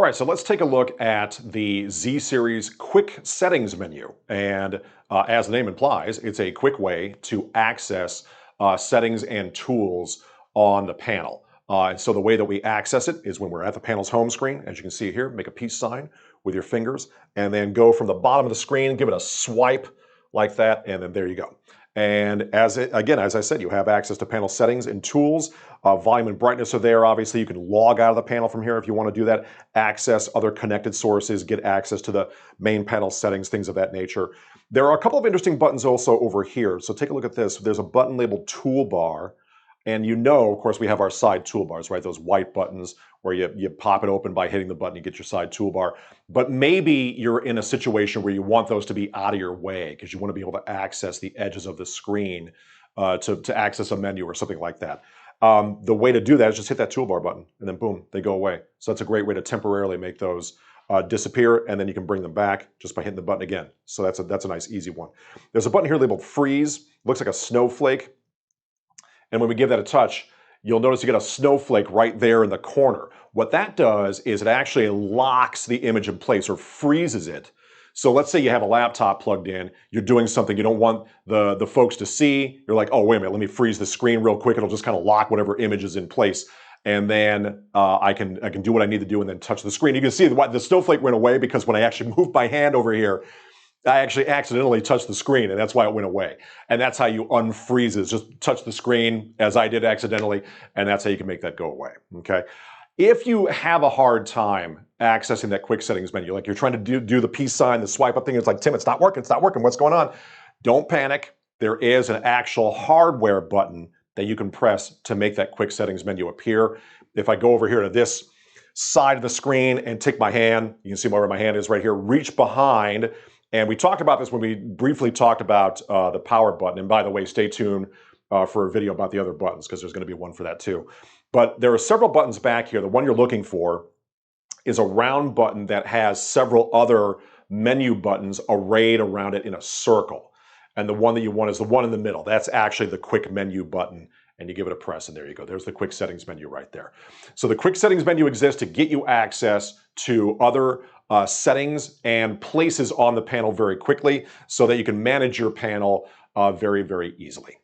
right, so let's take a look at the Z Series Quick Settings menu. And as the name implies, it's a quick way to access settings and tools on the panel. And so the way that we access it is when we're at the panel's home screen. As you can see here, make a peace sign with your fingers, and then go from the bottom of the screen, give it a swipe like that, and then there you go. And as I said, you have access to panel settings and tools. Volume and brightness are there. Obviously, you can log out of the panel from here if you want to do that. Access other connected sources, get access to the main panel settings, things of that nature. There are a couple of interesting buttons also over here. So take a look at this. There's a button labeled Toolbar. And you know, of course, we have our side toolbars, right? Those white buttons where you pop it open by hitting the button, you get your side toolbar. But maybe you're in a situation where you want those to be out of your way because you want to be able to access the edges of the screen to access a menu or something like that. The way to do that is just hit that toolbar button and then boom, they go away. So that's a great way to temporarily make those disappear, and then you can bring them back just by hitting the button again. So that's a nice, easy one. There's a button here labeled Freeze. Looks like a snowflake. And when we give that a touch, you'll notice you get a snowflake right there in the corner. What that does is it actually locks the image in place or freezes it. So let's say you have a laptop plugged in, you're doing something you don't want the folks to see. You're like, oh, wait a minute, let me freeze the screen real quick. It'll just kind of lock whatever image is in place. And then I can do what I need to do and then touch the screen. You can see the snowflake went away because when I actually moved my hand over here, I actually accidentally touched the screen, and that's why it went away. And that's how you unfreeze it. Just touch the screen, as I did accidentally, and that's how you can make that go away, okay? If you have a hard time accessing that quick settings menu, like you're trying to do the peace sign, the swipe up thing, it's like, Tim, it's not working, what's going on? Don't panic. There is an actual hardware button that you can press to make that quick settings menu appear. If I go over here to this side of the screen and take my hand, you can see where my hand is right here, reach behind. And we talked about this when we briefly talked about the power button. And by the way, stay tuned for a video about the other buttons because there's going to be one for that too. But there are several buttons back here. The one you're looking for is a round button that has several other menu buttons arrayed around it in a circle. And the one that you want is the one in the middle. That's actually the quick menu button. And you give it a press, and there you go. There's the quick settings menu right there. So the quick settings menu exists to get you access to other settings and places on the panel very quickly so that you can manage your panel very, very easily.